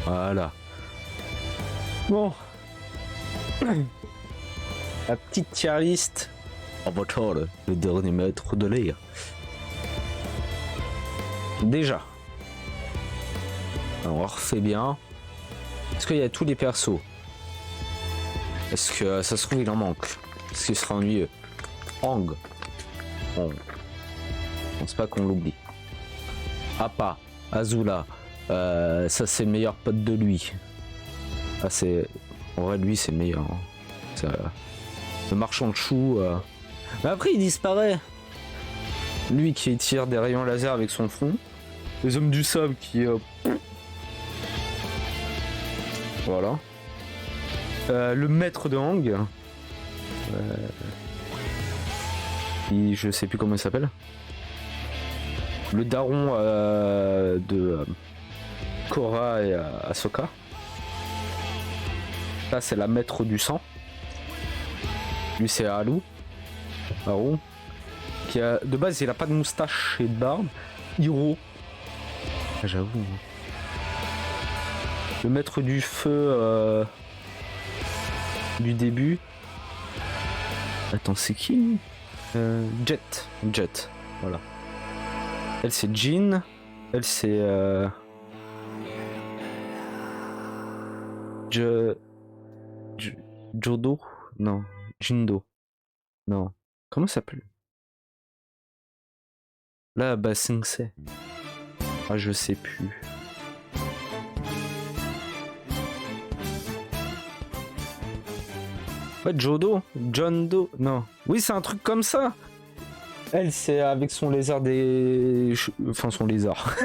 Voilà. Bon. La petite tier list. Avatar, le dernier maître de l'air. Déjà. Alors, on refait bien. Est-ce qu'il y a tous les persos? Est-ce que ça se trouve il en manque? Est-ce qu'il sera ennuyeux? Aang. Bon. Je pense pas qu'on l'oublie. Appa. Azula. Ça c'est le meilleur pote de lui. Ah c'est... En vrai lui c'est le meilleur. Hein. Le marchand de choux. Mais après il disparaît. Lui qui tire des rayons laser avec son front. Les hommes du sable qui... Voilà. Le maître de Aang. Je sais plus comment il s'appelle. Le daron de Korra et Ahsoka. Là c'est la maître du sang. Lui c'est Haru. Qui a, de base il a pas de moustache et de barbe. Hiro. J'avoue. Le maître du feu du début. Attends, c'est qui? Jet. Voilà. Elle c'est Jean. Elle c'est Jodo. Non. Jindo. Non. Comment ça s'appelle? Là, bah Sensei. Ah, je sais plus. Ouais, Jodo, John Doe, non. Oui, c'est un truc comme ça. Elle, c'est avec son lézard des... Enfin, son lézard.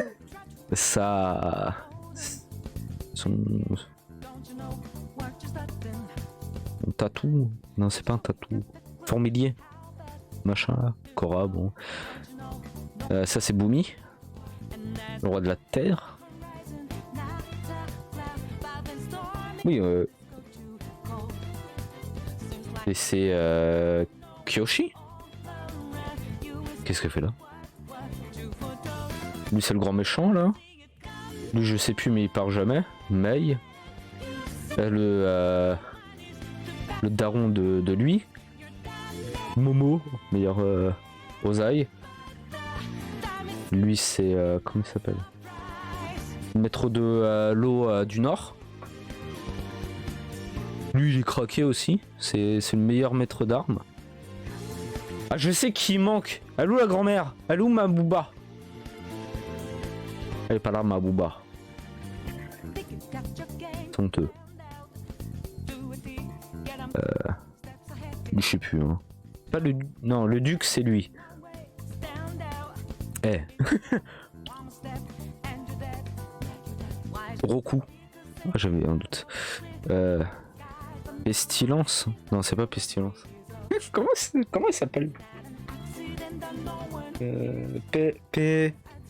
Ça... Son tatou. Non, c'est pas un tatou. Formilier. Machin, là. Korra, bon. Ça, c'est Boomy. Le roi de la terre. Oui, et c'est Kyoshi. Qu'est-ce qu'elle fait là? Lui c'est le grand méchant là. Lui je sais plus mais il part jamais. Mei. Le daron de lui. Momo, meilleur Ozai. Lui c'est comment il s'appelle? Maître de l'eau du Nord. Lui il est craqué aussi, c'est le meilleur maître d'armes. Ah je sais qui manque. Elle est où la grand-mère? Elle est où ma Booba? Elle est pas là ma Booba. Honteux. Je sais plus hein. Pas le... Non le duc c'est lui. Eh. Roku. Ah, j'avais un doute. Pestilence? Non, c'est pas Pestilence. comment il s'appelle?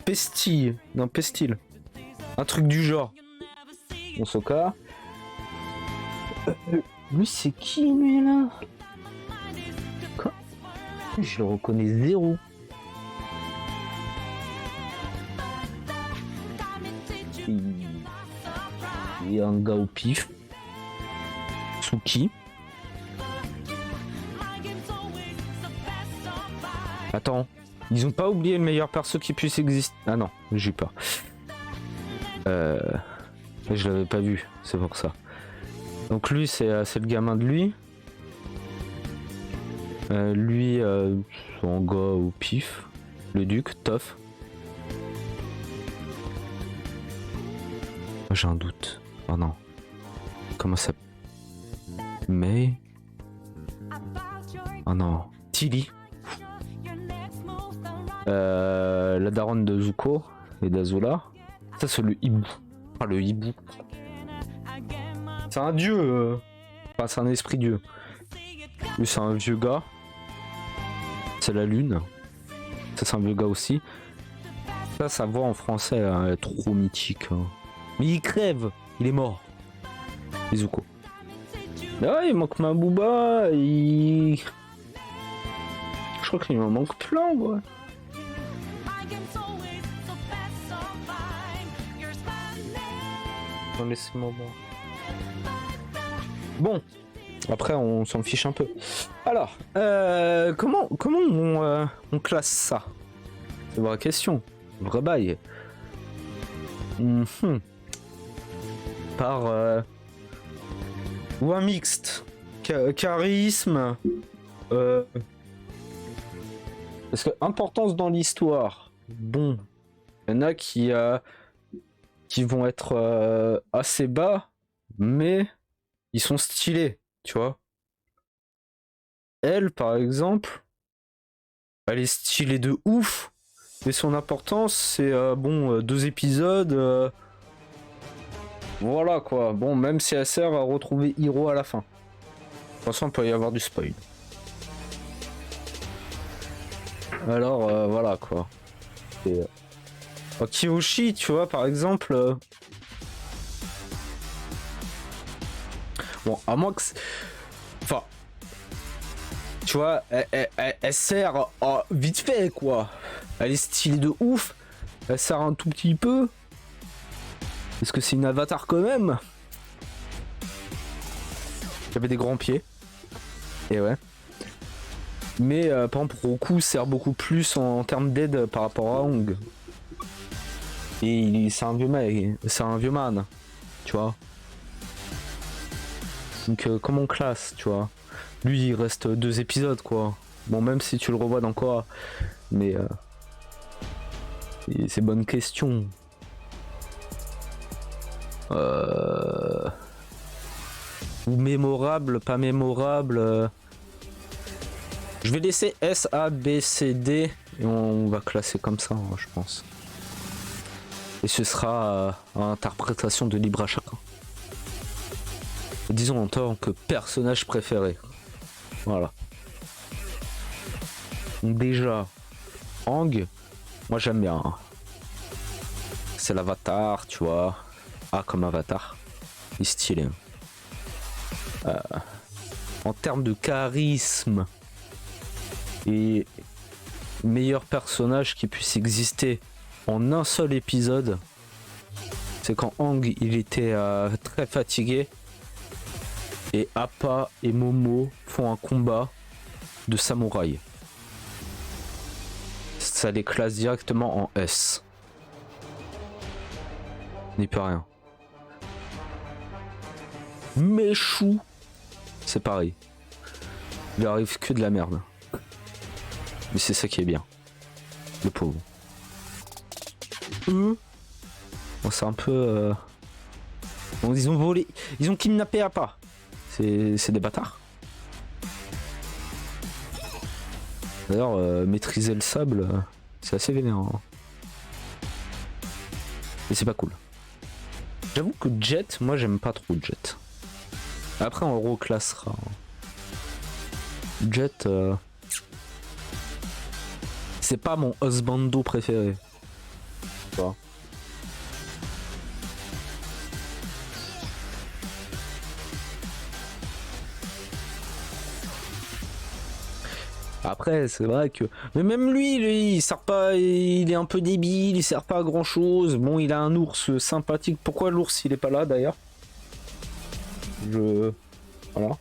Pestille. Non, Pestille. Un truc du genre. Bon, Soka. Lui, c'est qui, lui, là? Quoi? Je le reconnais zéro. Il y a un gars au pif. Suki. Attends, ils ont pas oublié le meilleur perso qui puisse exister. Ah non, j'ai peur. Je l'avais pas vu, c'est pour ça. Donc lui, c'est le gamin de lui. Lui, son gars au pif. Le duc, Toph. J'ai un doute. Oh non. Comment ça... Mais... Oh non. Tilly. La daronne de Zuko et d'Azula. Ça c'est le hibou. Ah le hibou. C'est un dieu. Enfin c'est un esprit dieu. Lui c'est un vieux gars. C'est la lune. Ça c'est un vieux gars aussi. Ça voix en français hein, trop mythique. Hein. Mais il crève. Il est mort. Izuko. Ah, il manque ma Booba. Je crois qu'il m'en manque plein, ouais. laissez-moi voir. Bon, après on s'en fiche un peu. Alors, comment on classe ça? C'est une vraie question, vrai bail. Par ou un mixte, charisme. Parce que importance dans l'histoire. Bon, il y en a qui vont être assez bas, mais ils sont stylés, tu vois. Elle, par exemple, elle est stylée de ouf, mais son importance, c'est 2 épisodes. Voilà quoi. Bon, même si elle sert à retrouver Hiro à la fin. De toute façon, il peut y avoir du spoil. Alors, voilà quoi. Et, Kyoshi, tu vois, par exemple. Bon, à moins que. Enfin. Tu vois, elle sert vite fait quoi. Elle est stylée de ouf. Elle sert un tout petit peu. Parce que c'est une avatar quand même. Il y avait des grands pieds. Et ouais. Mais par exemple Roku sert beaucoup plus en termes d'aide par rapport à Hong. Et c'est un vieux man, tu vois. Donc comment on classe, tu vois. Lui il reste 2 épisodes quoi. Bon même si tu le revois dans quoi. Mais c'est bonne question. Ou mémorable, pas mémorable. Je vais laisser S, A, B, C, D et on va classer comme ça, je pense. Et ce sera interprétation de libre à chacun. Disons en tant que personnage préféré. Voilà. Donc déjà, Aang, moi j'aime bien. C'est l'avatar, tu vois. Ah, comme avatar. Il est stylé. En termes de charisme et meilleur personnage qui puisse exister en un seul épisode, c'est quand Aang il était très fatigué et Appa et Momo font un combat de samouraï. Ça les classe directement en S. N'y peut rien. Meshu, c'est pareil. Il arrive que de la merde. Mais c'est ça qui est bien. Le pauvre. Bon, c'est un peu... Bon, ils ont volé... Ils ont kidnappé Appa. C'est des bâtards. D'ailleurs, maîtriser le sable, c'est assez vénérant. Hein. Et c'est pas cool. J'avoue que Jet, moi j'aime pas trop Jet. Après on reclassera. Jet... c'est pas mon husbando préféré. Tu vois. Après, c'est vrai que... Mais même lui, il sert pas... Il est un peu débile, il sert pas à grand chose. Bon, il a un ours sympathique. Pourquoi l'ours, il est pas là, d'ailleurs? Voilà.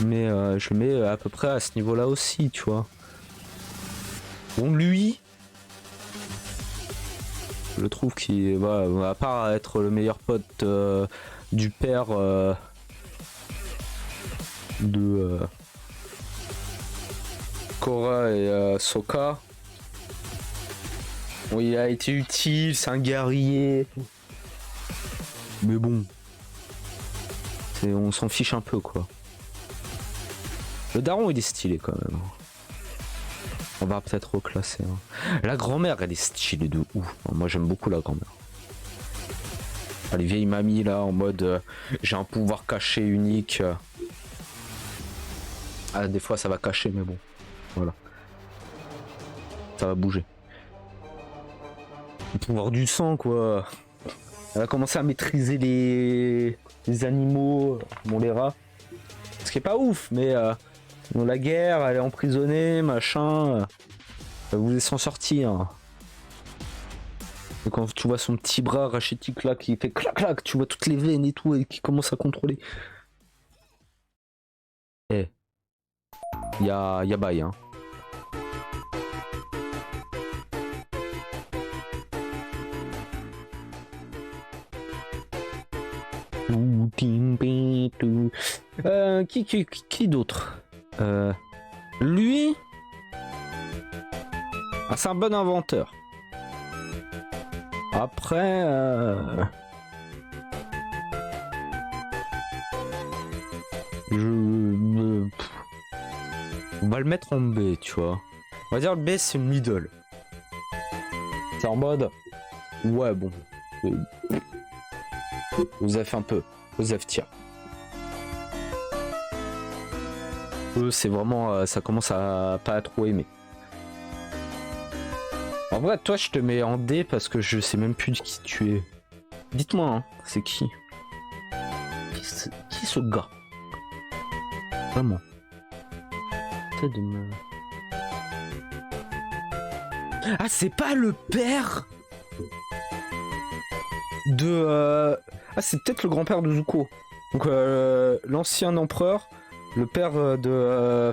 Mais je le mets à peu près à ce niveau-là aussi, tu vois. Bon, lui... Je trouve qu'il va, à part être le meilleur pote du père de... Korra et Sokka. Bon, il a été utile, c'est un guerrier. Mais bon. On s'en fiche un peu quoi. Le daron il est stylé quand même. On va peut-être reclasser. Hein. La grand-mère elle est stylée de ouf. Moi j'aime beaucoup la grand-mère. Les vieilles mamies là en mode j'ai un pouvoir caché unique. Ah, des fois ça va cacher mais bon. Voilà. Ça va bouger. Le pouvoir du sang quoi. Elle va commencer à maîtriser les animaux, bon les rats. Ce qui est pas ouf, mais bon, la guerre, elle est emprisonnée, machin. Elle voulait s'en sortir. Et quand tu vois son petit bras rachitique là qui fait clac clac, tu vois toutes les veines et tout et qui commence à contrôler. Eh, y a bail hein. Qui d'autre lui. Ah, c'est un bon inventeur. Après on va le mettre en B, tu vois. On va dire le B c'est une middle. C'est en mode ouais bon. Vous avez fait un peu. Vous avez tiré. Eux c'est vraiment ça commence à pas à trop aimer. En vrai toi je te mets en D parce que je sais même plus de qui tu es. Dites-moi hein, c'est qui est ce gars? Vraiment. De me... Ah c'est pas le père de ah c'est peut-être le grand-père de Zuko. Donc l'ancien empereur, le père de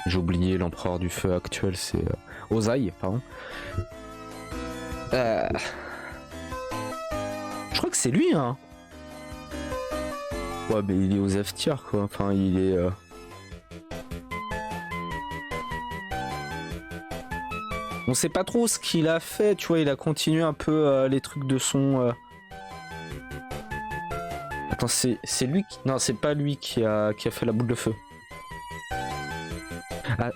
j'ai oublié l'empereur du feu actuel, c'est Ozai, pardon. Je crois que c'est lui hein. Ouais mais il est aux F tier quoi, enfin il est on sait pas trop ce qu'il a fait, tu vois, il a continué un peu les trucs de son Attends, c'est lui qui... Non, c'est pas lui qui a fait la boule de feu.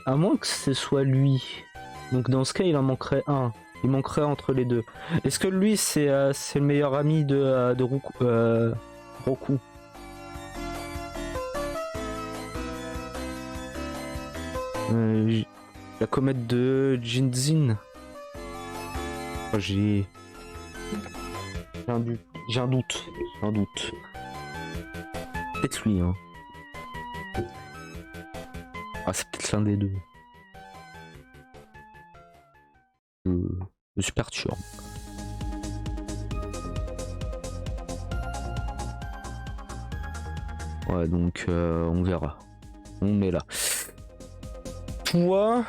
À moins que ce soit lui. Donc dans ce cas, il en manquerait un. Il manquerait entre les deux. Est-ce que lui, c'est le meilleur ami de Roku? La comète de Jinzin. Oh, j'ai un doute. J'ai un doute. Peut-être lui, hein. Ah, c'est peut-être l'un des deux. Je suis perturbé. Ouais, donc on verra. On met là. Toi,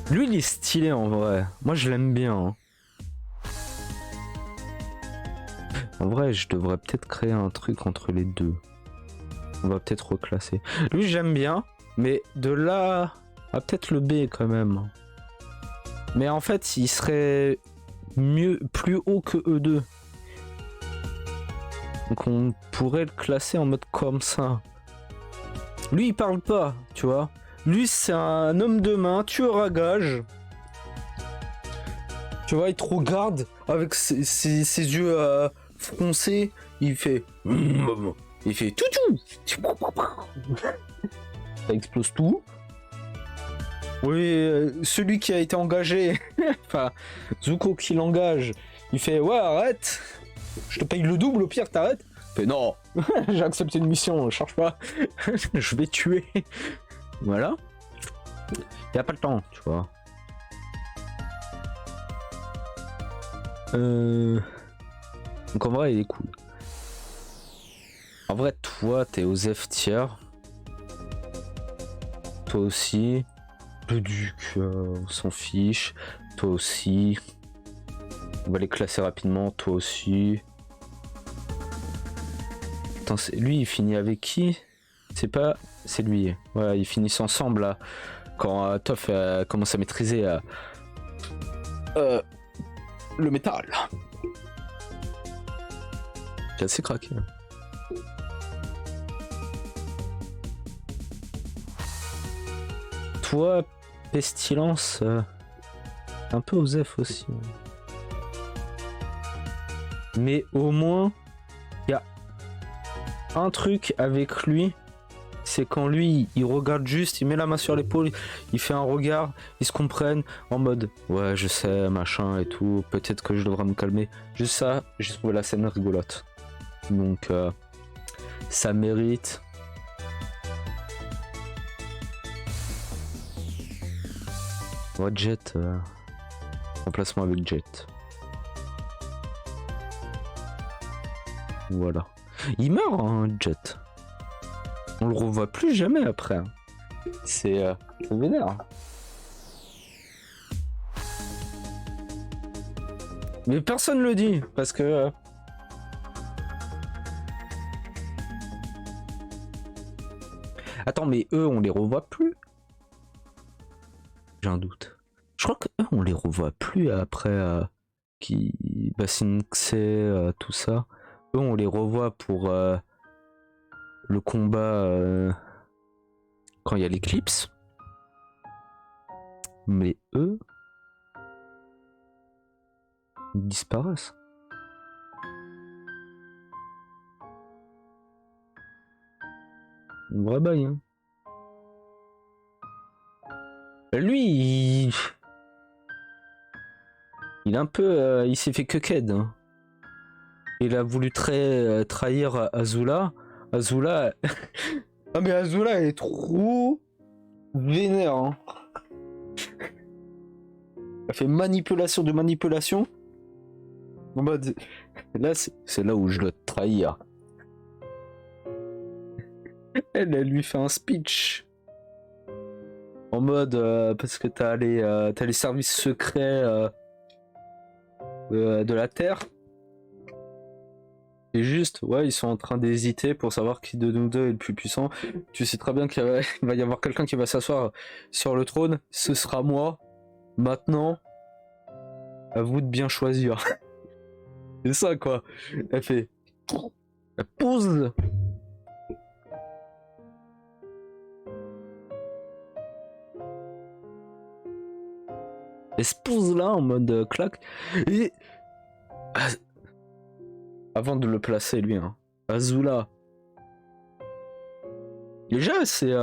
lui, il est stylé en vrai. Moi, je l'aime bien. Hein. En vrai, je devrais peut-être créer un truc entre les deux. On va peut-être reclasser. Lui, j'aime bien, mais de là à peut-être le B quand même. Mais en fait, il serait mieux, plus haut que E2. Donc on pourrait le classer en mode comme ça. Lui, il parle pas, tu vois. Lui, c'est un homme de main, tueur à gage. Tu vois, il te regarde avec ses yeux froncés. Il fait... Il fait toutou. Ça explose tout. Oui, celui qui a été engagé, enfin, Zuko qui l'engage, il fait ouais, arrête, je te paye le double, au pire, t'arrêtes. Il fait non, j'ai accepté une mission, cherche pas, je vais tuer. Voilà. Il a pas le temps, tu vois. Donc en vrai, il est cool. En vrai, toi, t'es aux F tier. Toi aussi. Le duc, on s'en fiche. Toi aussi. On va les classer rapidement. Toi aussi. Attends, lui, il finit avec qui? C'est pas... C'est lui. Ouais, ils finissent ensemble, là. Quand Toph commence à maîtriser le métal. C'est assez craqué. Toi, Pestilence, un peu aux F aussi. Mais au moins, il y a un truc avec lui, c'est quand lui, il regarde juste, il met la main sur l'épaule, il fait un regard, ils se comprennent en mode ouais, je sais, machin et tout, peut-être que je devrais me calmer. Juste ça, j'ai trouvé la scène rigolote. Donc, ça mérite. Ouais, Jet. Remplacement avec Jet. Voilà. Il meurt, hein, Jet. On le revoit plus jamais après. Hein. C'est vénère. Mais personne le dit parce que. Attends, mais eux, on les revoit plus. J'ai un doute. Je crois que eux, on les revoit plus après qui Bassin Xe, tout ça. Eux, on les revoit pour le combat quand il y a l'éclipse. Mais eux, ils disparaissent. Un vrai bail, hein. Lui, il est un peu, il s'est fait quequed. Hein. Il a voulu trahir Azula. Azula, ah mais Azula elle est trop vénère. Hein. Elle fait manipulation de manipulation. En mode, là c'est là où je dois te trahir. Elle lui fait un speech. En mode, parce que t'as les services secrets de la Terre. Et juste, ouais, ils sont en train d'hésiter pour savoir qui de nous deux est le plus puissant. Tu sais très bien qu'il va y avoir quelqu'un qui va s'asseoir sur le trône. Ce sera moi. Maintenant, à vous de bien choisir. C'est ça, quoi. Elle fait... Elle pose. Elle se pose là en mode claque. Et... Avant de le placer, lui, hein. Azula. Déjà, c'est...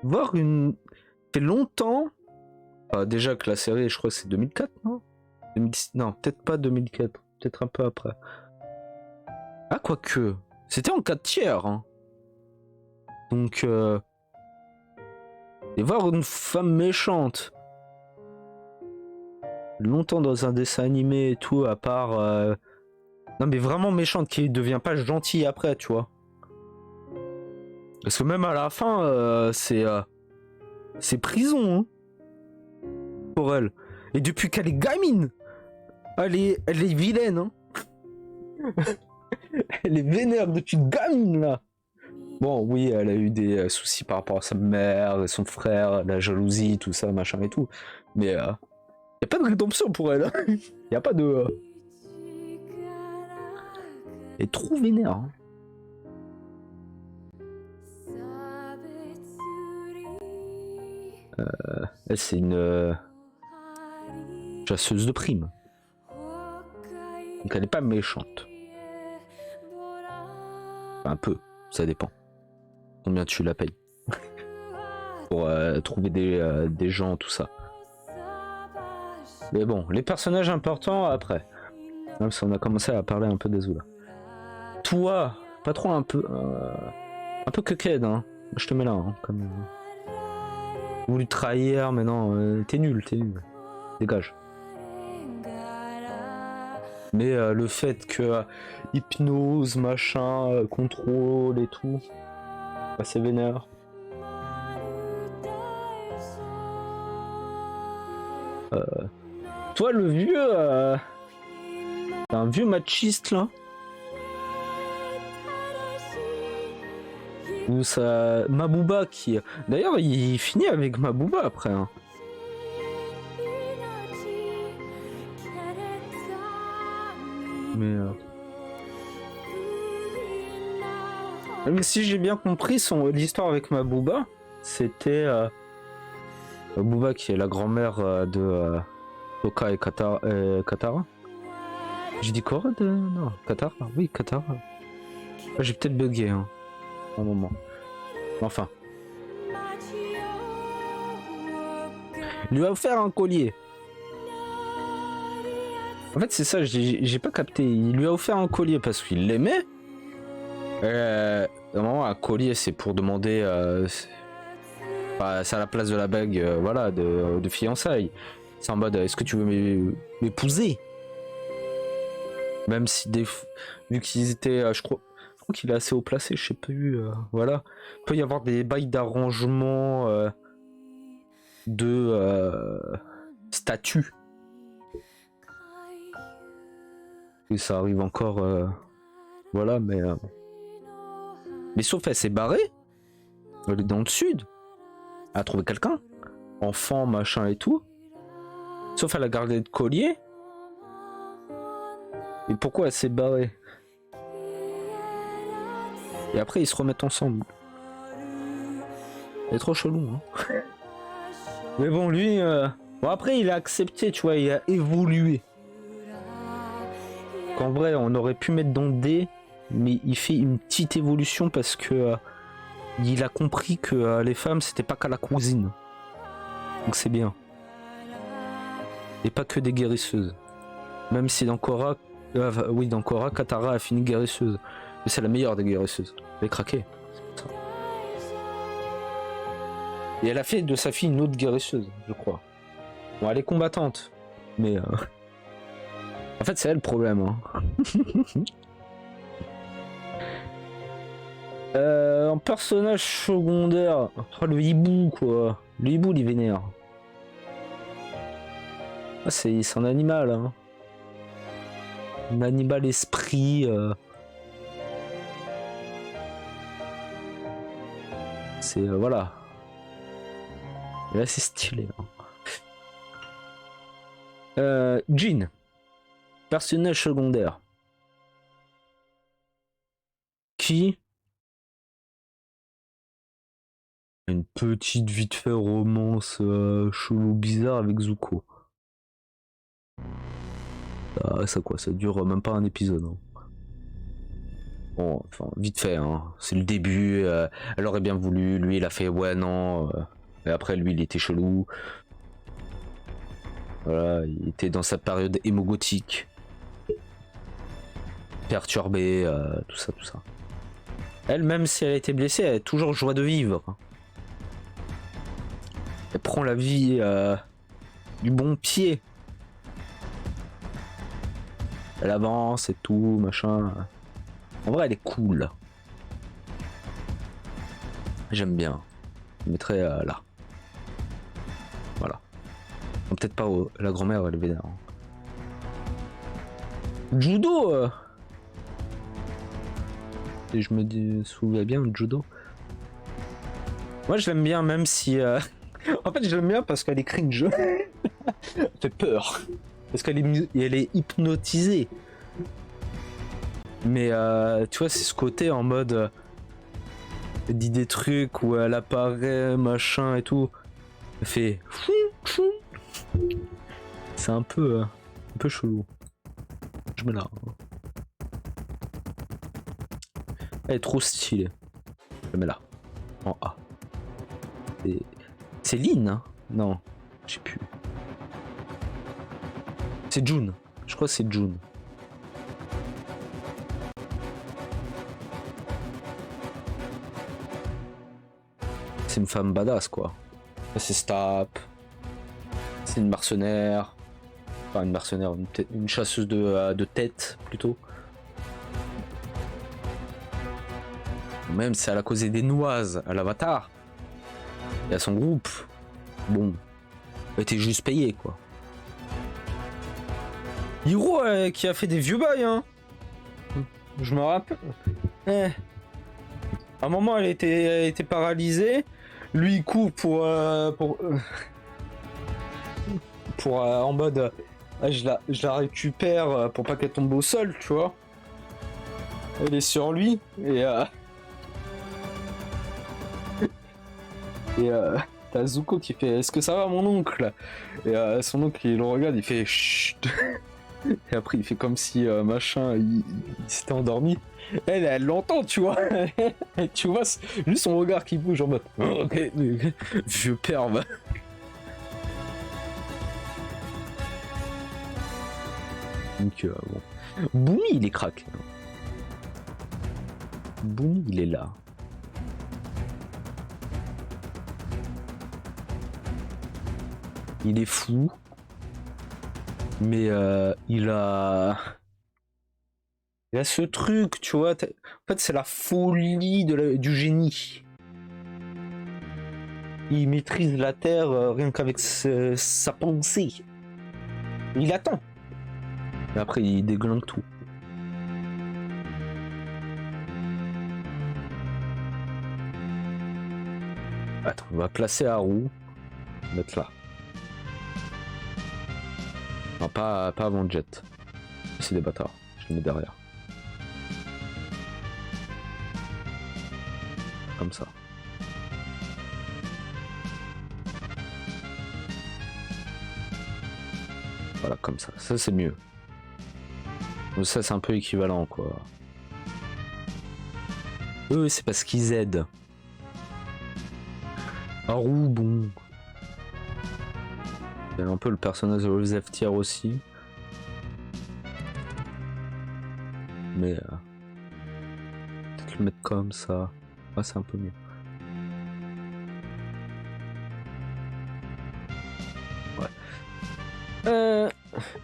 voir une... Ça fait longtemps... déjà que la série, je crois que c'est 2004, non 2010... Non, peut-être pas 2004. Peut-être un peu après. Ah, quoique. C'était en 4 tiers. Hein. Donc... Et voir une femme méchante longtemps dans un dessin animé et tout, à part non mais vraiment méchante, qui devient pas gentille après, tu vois, parce que même à la fin c'est prison, hein, pour elle. Et depuis qu'elle est gamine, elle est vilaine, hein. Elle est vénère depuis gamine là. Bon, oui, elle a eu des soucis par rapport à sa mère, son frère, la jalousie, tout ça, machin et tout. Mais y a pas de rédemption pour elle. Hein. Y a pas de... Elle est trop vénère. Hein. Elle, c'est une chasseuse de primes. Donc elle n'est pas méchante. Enfin, un peu, ça dépend. Combien tu la payes pour trouver des gens, tout ça. Mais bon, les personnages importants après. Même si on a commencé à parler un peu d'Azula. Toi, pas trop un peu quequed, hein. Je te mets là, hein, comme voulu trahir, mais non, t'es nul. Dégage. Mais le fait que hypnose, machin, contrôle et tout, bah, c'est vénère. Toi, le vieux, un vieux machiste là. Ou ça, Mabooba qui, d'ailleurs, il finit avec Mabooba après. Hein. Mais si j'ai bien compris, l'histoire avec Mabooba, c'était Mabooba qui est la grand-mère de Sokka et Katara. J'ai dit quoi de... Non, Katara. Oui, Katara. J'ai peut-être bugué hein, un moment. Enfin. Il lui a offert un collier. En fait, c'est ça, j'ai pas capté. Il lui a offert un collier parce qu'il l'aimait. Normalement, un collier, c'est pour demander Enfin, c'est à la place de la bague, voilà, de fiançailles. C'est en mode, est-ce que tu veux m'épouser? Même si vu qu'ils étaient, je crois qu'il est assez haut placé, je sais plus, voilà. Il peut y avoir des bails d'arrangement de statut. Et ça arrive encore, voilà, mais sauf elle s'est barrée. Elle est dans le sud. Elle a trouvé quelqu'un. Enfant, machin et tout. Sauf elle a gardé le collier. Et pourquoi elle s'est barrée? Et après ils se remettent ensemble. C'est trop chelou, hein. Mais bon, lui, bon après il a accepté, tu vois, il a évolué. Qu'en vrai, on aurait pu mettre dans D, mais il fait une petite évolution parce que il a compris que les femmes c'était pas qu'à la cousine. Donc c'est bien. Et pas que des guérisseuses. Même si dans Korra, oui, dans Korra, Katara a fini guérisseuse. Mais c'est la meilleure des guérisseuses. Elle est craquée. Et elle a fait de sa fille une autre guérisseuse, je crois. Bon, elle est combattante. Mais en fait, c'est elle le problème. Hein. En personnage secondaire, oh, le hibou quoi. Le hibou il est vénère. Ah, c'est un animal. Hein. Un animal esprit. C'est voilà. Et là c'est stylé. Hein. Jin. Personnage secondaire. Qui une petite vite fait romance chelou bizarre avec Zuko. Ça quoi, ça dure même pas un épisode. Hein. Bon, enfin vite fait, hein. C'est le début. Elle aurait bien voulu, lui il a fait ouais non. Et après lui il était chelou. Voilà, il était dans sa période émo-gothique. Perturbé, tout ça, tout ça. Elle, même si elle a été blessée, elle a toujours joie de vivre. Elle prend la vie du bon pied. Elle avance et tout, machin. En vrai, elle est cool. J'aime bien. Je mettrais là. Voilà. Peut-être pas la grand-mère, elle est vénère. Judo Et je me souviens bien de Judo. Moi, je l'aime bien, même si... en fait, je l'aime bien parce qu'elle est cringe. Elle fait peur. Parce qu'elle est hypnotisée. Mais tu vois, c'est ce côté en mode... elle dit des trucs où elle apparaît, machin et tout. Elle fait... C'est un peu chelou. Je me la... Elle est trop stylée. Je la mets là. En A. C'est Lin, hein? Non, je sais plus. C'est June. Je crois que c'est June. C'est une femme badass, quoi. C'est Stap. C'est une mercenaire. Enfin, une mercenaire, une chasseuse de tête, plutôt. Même si elle a causé des noises à l'Avatar et à son groupe, bon, elle était juste payée, quoi. Hiro qui a fait des vieux bails, hein. Je me rappelle. À un moment, elle était paralysée. Lui, il court pour en mode, je la récupère pour pas qu'elle tombe au sol, tu vois. Elle est sur lui et t'as Zuko qui fait est-ce que ça va mon oncle? Et son oncle il le regarde, il fait chut. Et après il fait comme si machin il s'était endormi. Elle l'entend, tu vois. Tu vois juste son regard qui bouge en mode oh, ok, vieux perve. Donc bon. Boomy il est crack. Boomy il est là. il est fou. Mais il a ce truc, tu vois. En fait, c'est la folie du génie. Il maîtrise la Terre rien qu'avec sa pensée. Il attend. Et après, il déglingue tout. Attends, on va placer Haru. Mettre là. Non, pas avant le jet. C'est des bâtards. Je le mets derrière. Comme ça. Voilà, comme ça. Ça, c'est mieux. Donc ça, c'est un peu équivalent, quoi. Eux, c'est parce qu'ils aident. Haru, bon. Il y a un peu le personnage de Joseph Tier aussi. Mais... peut-être le mettre comme ça. Ouais, c'est un peu mieux. Ouais.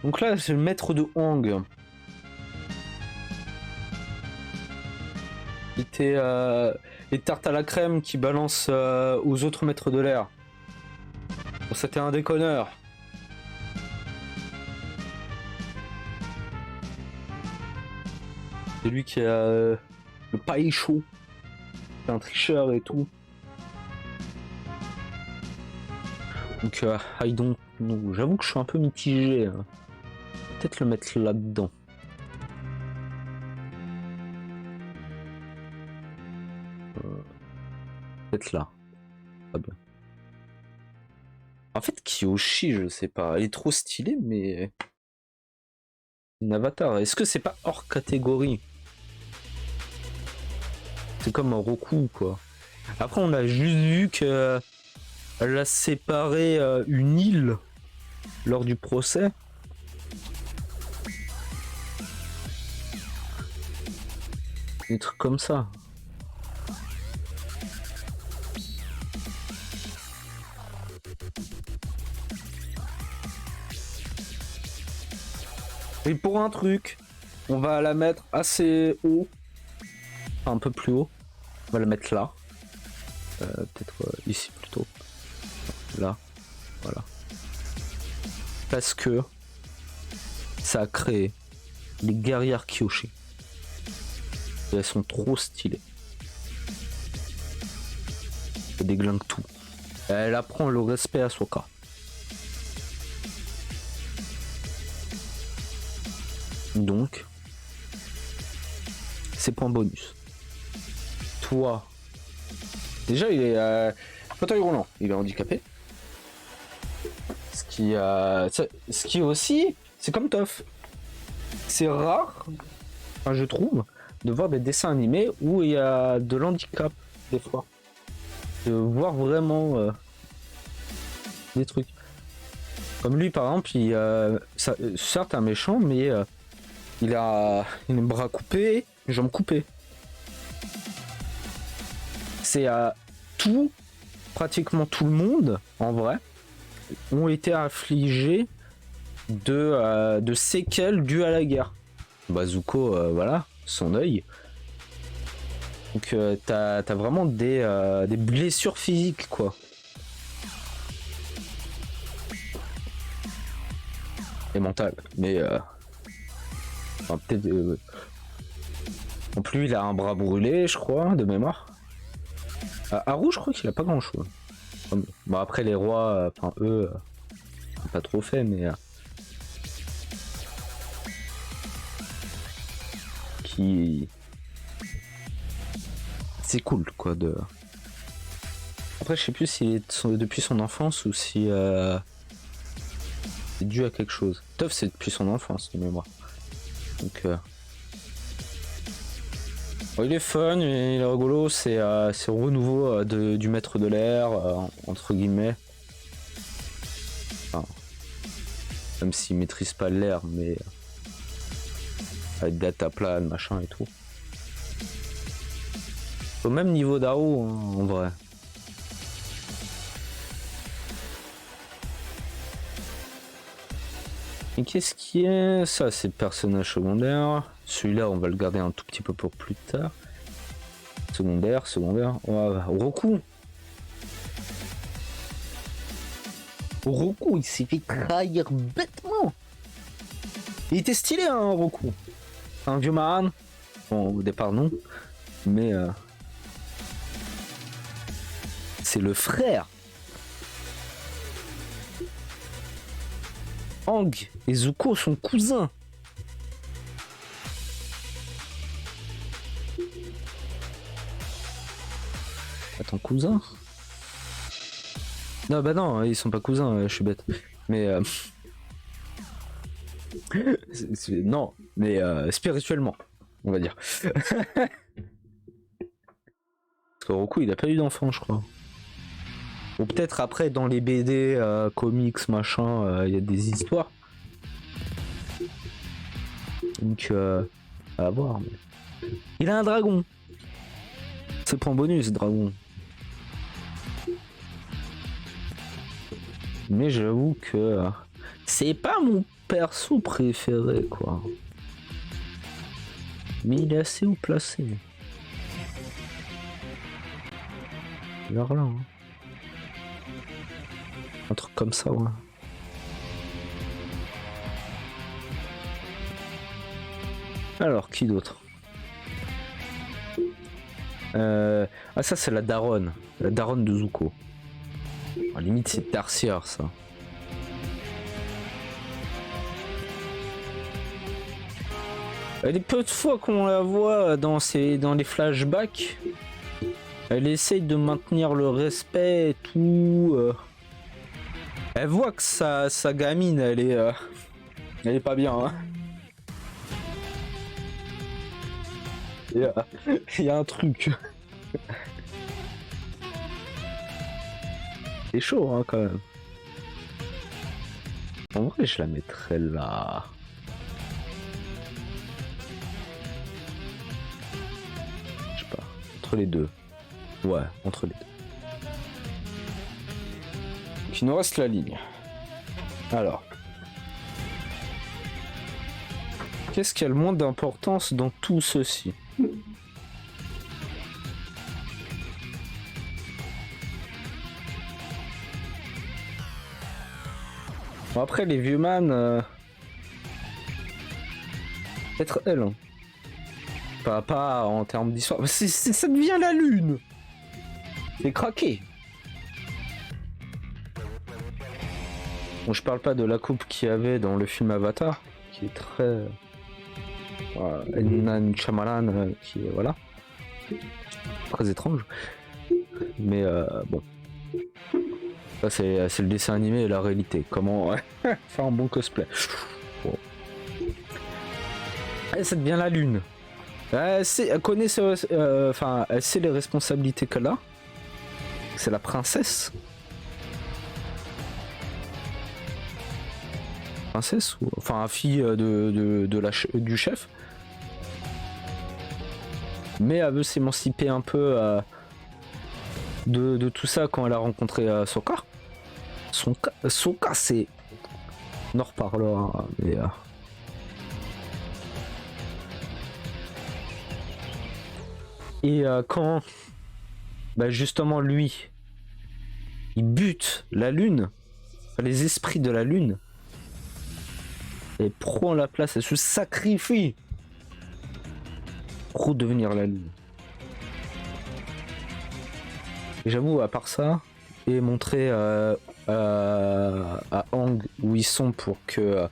Donc là, c'est le maître de Hong. Était les tartes à la crème qui balancent aux autres maîtres de l'air. Bon, c'était un déconneur. C'est lui qui a le paille chaud. C'est un tricheur et tout. Donc, I don't know. J'avoue que je suis un peu mitigé. Hein. Peut-être le mettre là-dedans. Peut-être là. Pas bien. En fait, Kyoshi, je sais pas. Elle est trop stylée, mais... Une avatar. Est-ce que c'est pas hors catégorie? C'est comme un Roku, quoi. Après, on a juste vu que... Elle a séparé une île lors du procès. Des trucs comme ça. Et pour un truc, on va la mettre assez haut. Enfin, un peu plus haut. On va la mettre là. Peut-être ici plutôt. Là. Voilà. Parce que ça a créé les guerrières Kyoshi. Et elles sont trop stylées. Elle déglingue tout. Elle apprend le respect à Sokka. Donc, c'est point bonus. Toi, déjà il est fauteuil roulant, il est handicapé. Ce qui aussi, c'est comme Toph. C'est rare, enfin, je trouve, de voir des dessins animés où il y a de l'handicap des fois. De voir vraiment des trucs. Comme lui par exemple, certes un méchant, mais il a les bras coupés, les jambes coupées. C'est pratiquement tout le monde, en vrai, ont été affligés de séquelles dues à la guerre. Zuko, voilà, son œil. Donc t'as vraiment des blessures physiques, quoi. Et mentales. Mais enfin, peut-être. En plus, il a un bras brûlé, je crois, de mémoire. Haru, je crois qu'il a pas grand chose. Bon, après, les rois, enfin, eux, pas trop fait, mais. C'est cool, quoi, de. Après, je sais plus si c'est depuis son enfance ou si. C'est dû à quelque chose. Toph, c'est depuis son enfance, de mémoire. Donc. Bon, il est fun, il est rigolo, c'est le renouveau du maître de l'air, entre guillemets. Enfin, même s'il maîtrise pas l'air, mais avec data plan, machin et tout. Au même niveau d'Aro, hein, en vrai. Et qu'est-ce qui est... Ça, c'est le personnage secondaire. Celui-là, on va le garder un tout petit peu pour plus tard. Secondaire. Roku. Roku, il s'est fait trahir bêtement. Il était stylé, hein, Roku. Un vieux man. Bon, au départ, non. Mais... c'est le frère. Aang et Zuko sont cousins. Attends, cousins? Non, bah non, ils sont pas cousins, je suis bête. Mais... non, mais spirituellement, on va dire. Parce que Roku, il a pas eu d'enfant, je crois. Ou peut-être après, dans les BD, comics, machin, il y a des histoires. Donc, à voir. Mais... il a un dragon. C'est point bonus, dragon. Mais j'avoue que c'est pas mon perso préféré, quoi. Mais il est assez haut placé. Vers là, hein. Un truc comme ça, ouais. Alors, qui d'autre? Ah, ça, c'est la daronne. La daronne de Zuko. Oh, limite, c'est tertiaire, ça. Les peu de fois qu'on la voit dans les flashbacks, elle essaye de maintenir le respect et tout. Elle voit que sa gamine, elle est pas bien. Hein. Il y a un truc. C'est chaud, hein, quand même. En vrai, je la mettrais là. Je sais pas. Entre les deux. Ouais, entre les deux. Donc, il nous reste la ligne. Alors. Qu'est-ce qui a le moins d'importance dans tout ceci? Bon, après, les vieux man... peut-être elle. Hein. Pas en termes d'histoire. Ça devient la lune. C'est craqué. Bon, je parle pas de la coupe qu'il y avait dans le film Avatar, qui est très... Nan Shyamalan, qui est... voilà. Très étrange. Mais bon. Ça, c'est le dessin animé et la réalité. Comment faire un bon cosplay. Bon. Et ça devient la lune. Elle connaît elle sait les responsabilités qu'elle a. C'est la princesse. Princesse ou enfin fille du chef. Mais elle veut s'émanciper un peu de tout ça quand elle a rencontré Sokka. Sokka, c'est... on en reparlera, mais... Et quand... bah justement lui, il bute la lune, les esprits de la lune, et prend la place, elle se sacrifie pour devenir la lune. Et j'avoue, à part ça, et montrer à Aang où ils sont pour que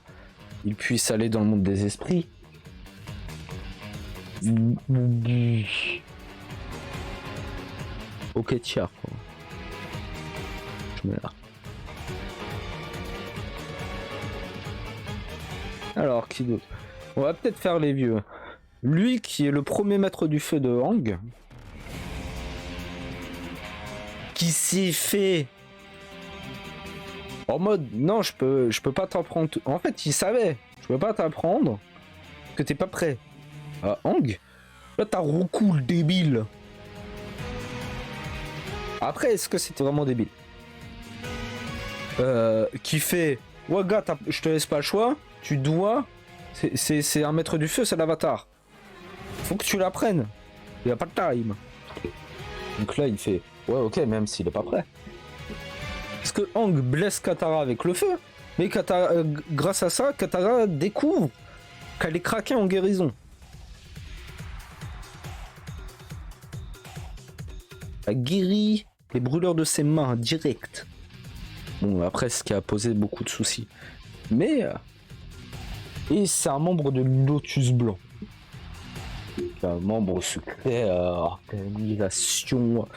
ils puissent aller dans le monde des esprits. Ok, tiens. Je mets là. Alors, qui d'autre? On va peut-être faire les vieux. Lui qui est le premier maître du feu de Aang. Qui s'est fait en mode non, je peux pas t'apprendre. En fait, il savait, je peux pas t'apprendre que t'es pas prêt. Aang, là t'as Roku le débile. Après, est-ce que c'était vraiment débile? Qui fait ouais gars, je te laisse pas le choix, Tu dois... C'est un maître du feu, c'est l'avatar. Faut que tu l'apprennes. Il a pas de time. Donc là, il fait... Ouais, ok, même s'il est pas prêt. Parce que Aang blesse Katara avec le feu. Mais grâce à ça, Katara découvre qu'elle est craquée en guérison. Elle guérit les brûleurs de ses mains direct. Bon, après, ce qui a posé beaucoup de soucis. Mais... Et c'est un membre de Lotus Blanc. Un membre secret, organisation...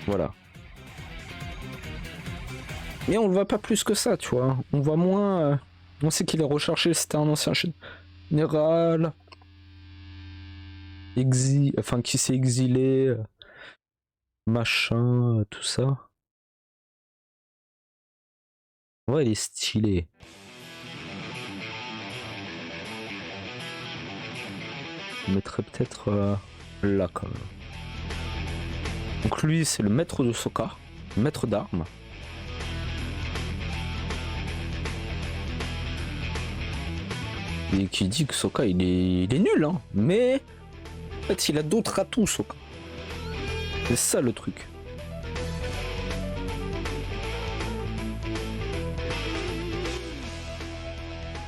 Voilà. Mais on le voit pas plus que ça, tu vois. On voit moins... On sait qu'il est recherché, c'était un ancien général... Enfin, qui s'est exilé... Machin, tout ça. Ouais, il est stylé. Je le mettrais peut-être là, quand même. Donc lui, c'est le maître de Sokka, maître d'armes. Et qui dit que Sokka, il est nul, hein. Mais, en fait, il a d'autres atouts, Sokka. C'est ça, le truc.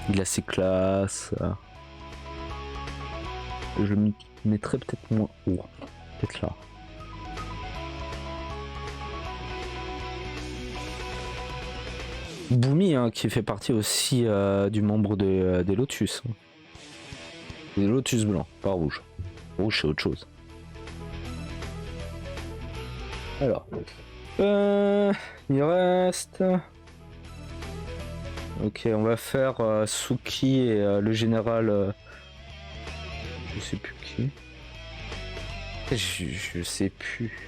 Il a ses classes. Je me mettrais peut-être moins haut. Peut-être là. Boomy, hein, qui fait partie aussi du membre des Lotus. Des Lotus blancs, pas rouge. Rouge, c'est autre chose. Alors. Il reste... Ok, on va faire Suki et le général... je sais plus qui. Je sais plus.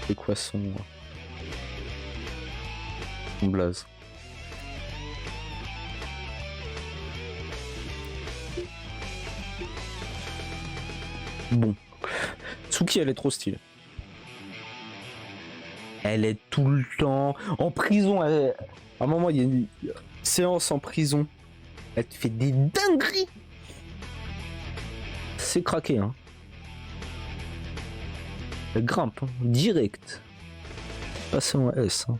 C'est quoi son blaze. Bon. Suki, elle est trop stylée. Elle est tout le temps en prison. À un moment, il y a une séance en prison. Elle te fait des dingueries. C'est craqué, hein. Elle grimpe, hein, direct. Passer en S. Hein.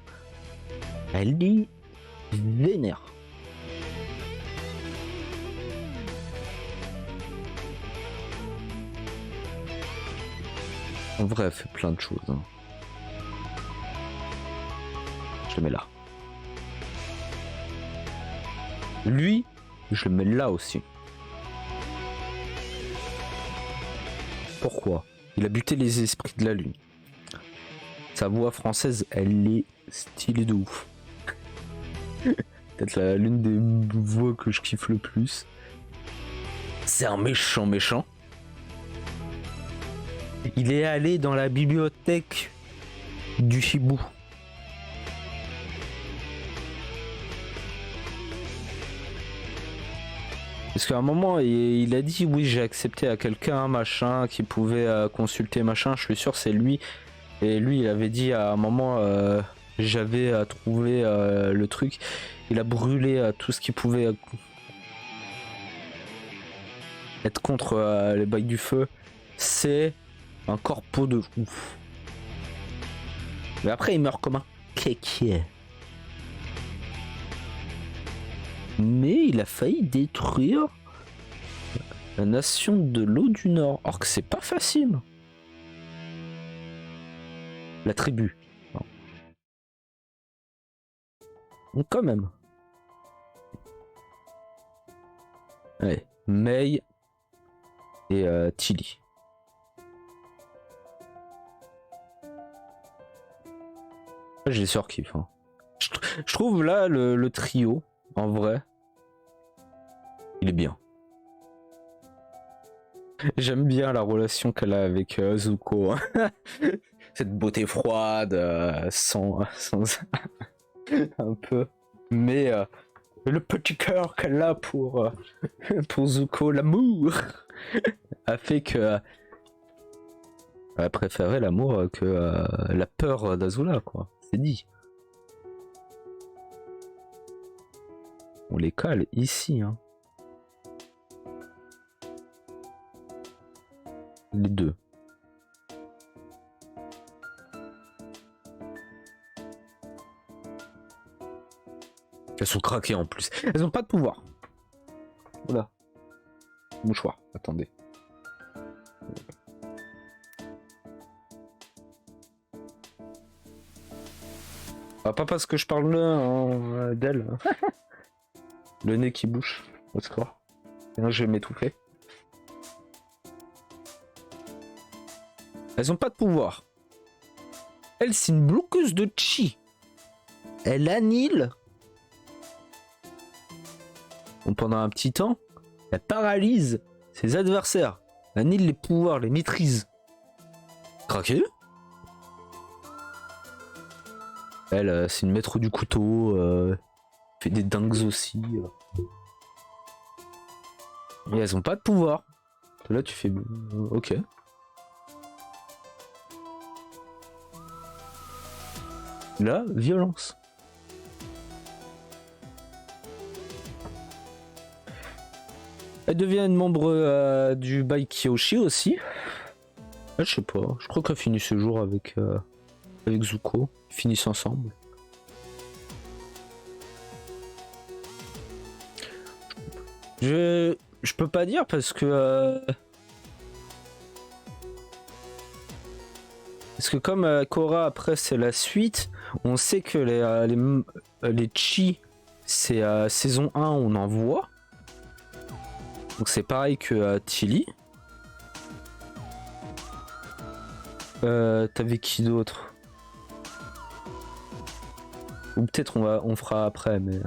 Elle dit vénère. En vrai, elle fait plein de choses. Hein. Je le mets là. Lui, je le mets là aussi. Pourquoi? Il a buté les esprits de la lune. Sa voix française, elle est stylée de ouf. Peut-être l'une des voix que je kiffe le plus. C'est un méchant. Il est allé dans la bibliothèque du Shibu. Parce qu'à un moment, il a dit oui, j'ai accepté à quelqu'un, machin, qui pouvait consulter, machin. Je suis sûr c'est lui. Et lui, il avait dit à un moment, j'avais trouvé le truc. Il a brûlé tout ce qui pouvait être contre les bails du feu. C'est un corpo de ouf. Mais après, il meurt comme un kéké. Mais il a failli détruire la nation de l'eau du Nord. Or que c'est pas facile. La tribu. Non. Donc quand même. Allez, Mei et Tilly. J'ai surkiff. Hein. Je trouve là le trio, en vrai, il est bien. J'aime bien la relation qu'elle a avec Zuko. Cette beauté froide, sans un peu. Mais le petit cœur qu'elle a pour Zuko, l'amour, a fait que elle préférait l'amour que la peur d'Azula, quoi. C'est dit. On les cale ici, hein. Les deux. Elles sont craquées en plus. Elles ont pas de pouvoir. Voilà. Mouchoir, attendez. Ah, pas parce que je parle là hein, d'elle. Le nez qui bouge. Au score. Sinon je vais m'étouffer. Elles ont pas de pouvoir. Elle, c'est une bloqueuse de chi. Elle annihile. Bon, pendant un petit temps, elle paralyse ses adversaires. Elle annihile les pouvoirs, les maîtrise. Craqué. Elle, c'est une maître du couteau. Fait des dingues aussi. Et elles ont pas de pouvoir. Là, tu fais... ok. Là, violence. Elle devient membre du Baikyoshi aussi. Ah, je sais pas. Je crois qu'elle finit ce jour avec Zuko. Ils finissent ensemble. Je peux pas dire parce que comme Korra après c'est la suite, on sait que les chi c'est saison 1 on en voit. Donc c'est pareil que Tilly. T'avais qui d'autre? Ou peut-être on fera après mais...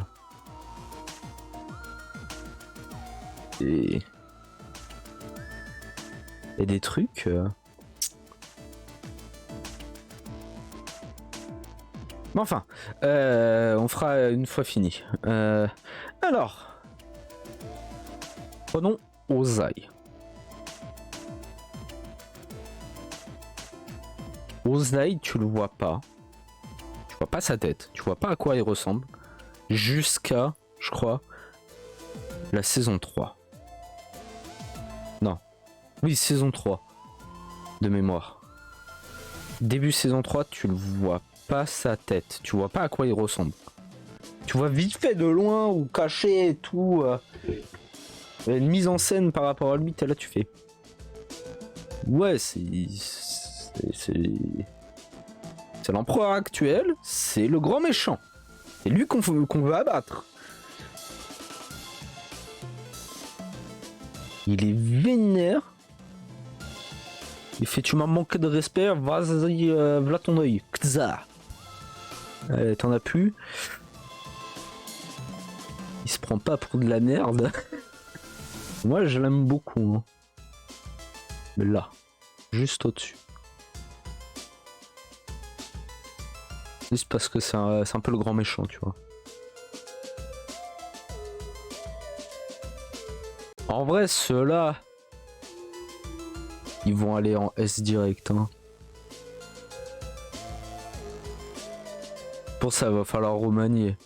Et des trucs... Mais enfin, on fera une fois fini. Alors, prenons Ozai. Ozai, tu le vois pas. Tu vois pas sa tête. Tu vois pas à quoi il ressemble. Jusqu'à, je crois, la saison 3. Non. Oui, saison 3. De mémoire. Début saison 3, tu le vois pas sa tête. Tu vois pas à quoi il ressemble. Tu vois vite fait de loin ou caché et tout. Une mise en scène par rapport à lui, là tu fais. Ouais, c'est l'empereur actuel, c'est le grand méchant. C'est lui qu'on veut abattre. Il est vénère. Il fait tu m'as manqué de respect, vas-y, v'là ton œil. Kza. T'en as plus. Il se prend pas pour de la merde. Moi je l'aime beaucoup. Hein. Mais là, juste au-dessus. Juste parce que c'est un peu le grand méchant, tu vois. En vrai, ceux-là, ils vont aller en S direct. Hein. Pour ça, il va falloir remanier.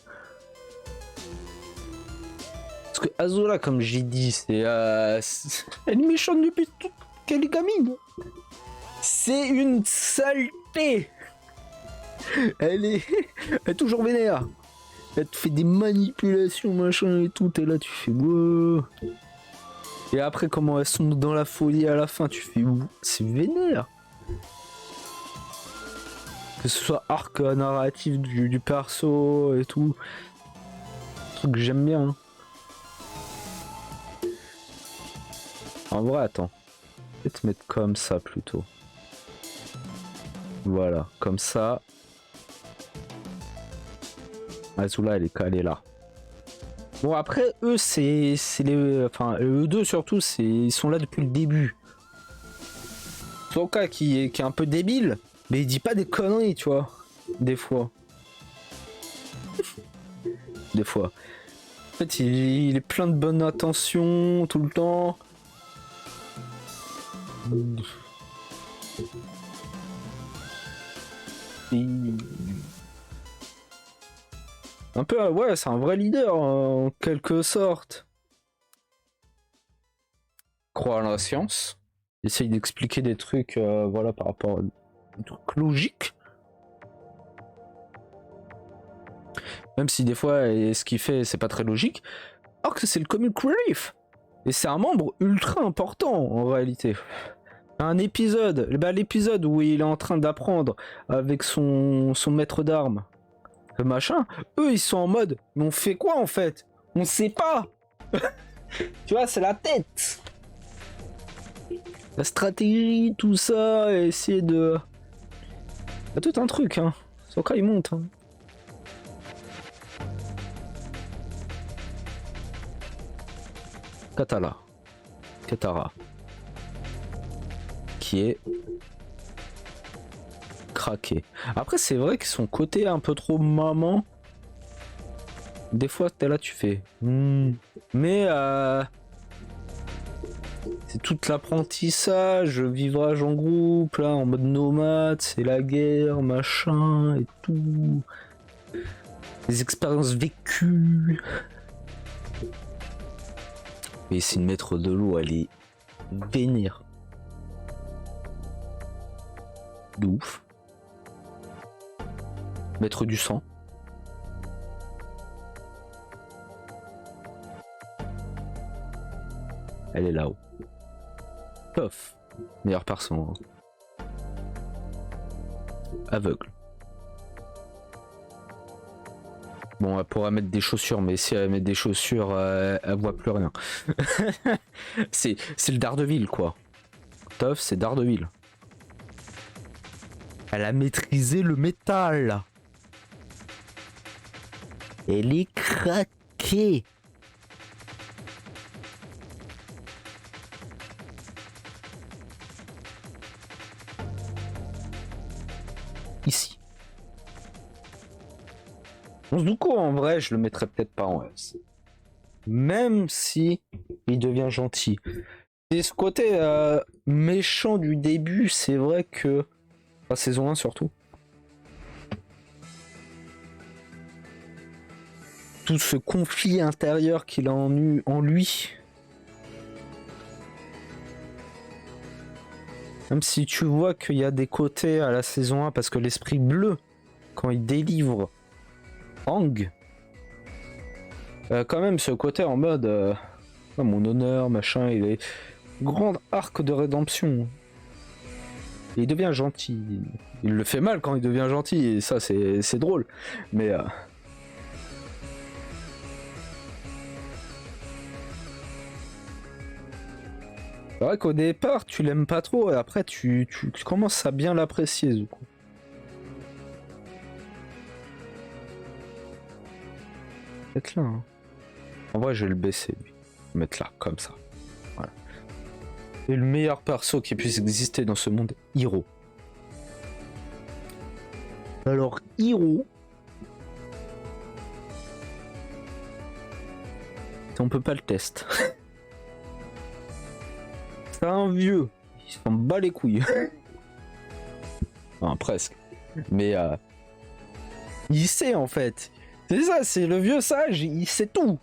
Parce que Azula, comme j'ai dit, c'est elle est méchante depuis toute qu'elle est gamine. C'est une saleté. Elle est toujours vénère. Elle te fait des manipulations, machin et tout. Et là, tu fais wow. Et après, comment elles sont dans la folie à la fin, tu fais c'est vénère. Que ce soit arc narratif du perso et tout. Un truc que j'aime bien. Hein. En vrai, attends. Je vais te mettre comme ça plutôt. Voilà, comme ça. Azula, elle est calée là. Bon, après, eux, c'est les... Enfin, eux deux, surtout, ils sont là depuis le début. Sokka qui est un peu débile, mais il dit pas des conneries, tu vois. Des fois. Des fois. En fait, il est plein de bonnes intentions tout le temps. Un peu, ouais, c'est un vrai leader en quelque sorte. Croit à la science. Essaye d'expliquer des trucs, voilà, par rapport à des trucs logiques. Même si des fois, ce qu'il fait, c'est pas très logique. Or que c'est le comic relief. Et c'est un membre ultra important en réalité. Un épisode, bah, l'épisode où il est en train d'apprendre avec son maître d'armes, le machin, eux ils sont en mode, mais on fait quoi en fait? On sait pas. Tu vois, c'est la tête. La stratégie, tout ça, et essayer de... Il y a tout un truc, hein. Son cas il monte, hein. Katara, qui est craqué. Après c'est vrai que son côté un peu trop maman, des fois t'es là tu fais mais c'est tout l'apprentissage, vivage en groupe là en mode nomade, c'est la guerre machin et tout, les expériences vécues. Et c'est une maître de l'eau, elle est vénère. De ouf. Maître du sang. Elle est là-haut. Pof. Meilleur perso. Aveugle. Bon, elle pourra mettre des chaussures, mais si elle met des chaussures, elle voit plus rien. c'est le Daredevil, quoi. Toff, c'est Daredevil. Elle a maîtrisé le métal. Elle est craquée. Ici. Zuko, en vrai, je le mettrais peut-être pas en S. Même si il devient gentil. Et ce côté méchant du début, c'est vrai que... La saison 1 surtout. Tout ce conflit intérieur qu'il a en lui. Même si tu vois qu'il y a des côtés à la saison 1, parce que l'esprit bleu, quand il délivre Aang, quand même ce côté en mode mon honneur, machin, il est grand arc de rédemption. Et il devient gentil. Il le fait mal quand il devient gentil, et ça c'est drôle. Mais c'est vrai qu'au départ tu l'aimes pas trop, et après tu commences à bien l'apprécier, Zuko. Mettre là, hein. En vrai, je vais le baisser, lui. Mettre là, comme ça. Voilà. Et le meilleur perso qui puisse exister dans ce monde, Hiro. Alors, Hiro... On peut pas le tester. C'est un vieux. Il s'en bat les couilles. Enfin, presque. Mais... il sait, en fait. C'est ça, c'est le vieux sage, il sait tout.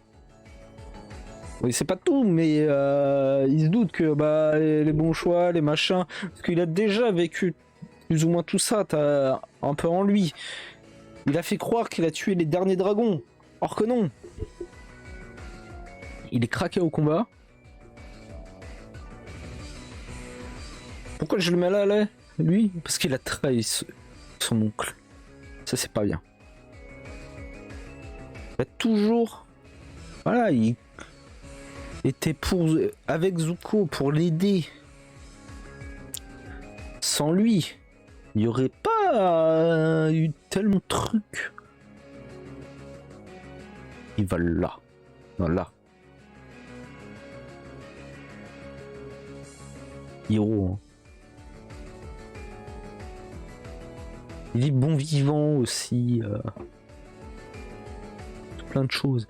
Oui, c'est pas tout, mais il se doute que bah, les bons choix, les machins, parce qu'il a déjà vécu plus ou moins tout ça, t'as un peu en lui. Il a fait croire qu'il a tué les derniers dragons, or que non. Il est craqué au combat. Pourquoi je le mets là, lui? Parce qu'il a trahi son oncle. Ça, c'est pas bien. Il a toujours... Voilà, il était avec Zuko pour l'aider. Sans lui, il n'y aurait pas eu tellement de trucs. Il va là. Non, là. Hiro. Hein. Il est bon vivant aussi. Plein de choses.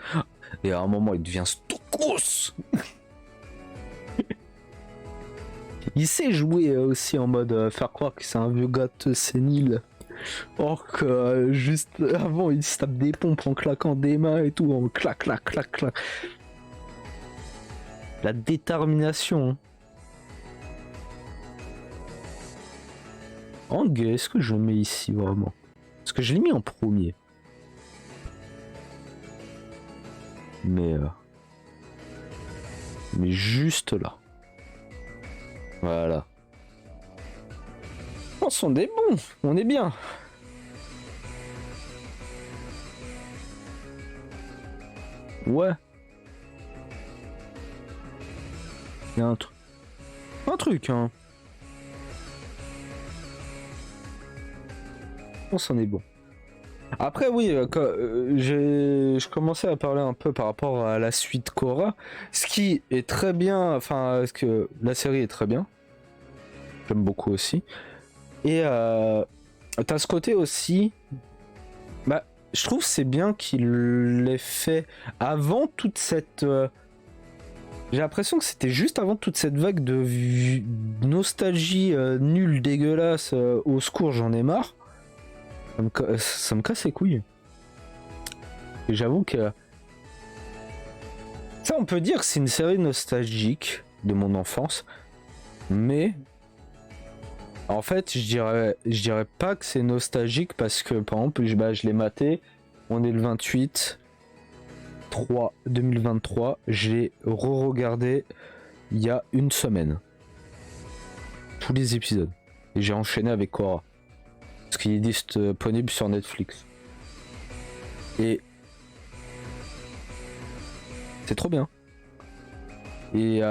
Et à un moment, il devient Stokos. Il sait jouer aussi en mode faire croire que c'est un vieux gâteau sénile. Or que juste avant, il se tape des pompes en claquant des mains et tout, en clac, clac, clac, clac. La détermination. Hein. Hang, est-ce que je le mets ici vraiment? Parce que je l'ai mis en premier. Mais juste là. Voilà. On sont des bons, on est bien. Ouais. Il y a un truc, hein. On s'en est bon. Après oui, je commençais à parler un peu par rapport à la suite Korra, ce qui est très bien, enfin, parce que la série est très bien. J'aime beaucoup aussi. Et t'as ce côté aussi, bah, je trouve c'est bien qu'il l'ait fait avant toute cette... j'ai l'impression que c'était juste avant toute cette vague de nostalgie nulle, dégueulasse, au secours, j'en ai marre. Ça me casse les couilles. Et j'avoue que... Ça, on peut dire que c'est une série nostalgique de mon enfance, mais... En fait, je dirais pas que c'est nostalgique parce que, par exemple, je l'ai maté, on est le 28/3/2023, j'ai re-regardé il y a une semaine. Tous les épisodes. Et j'ai enchaîné avec Korra. Parce qu'il est disponible sur Netflix. Et c'est trop bien. Et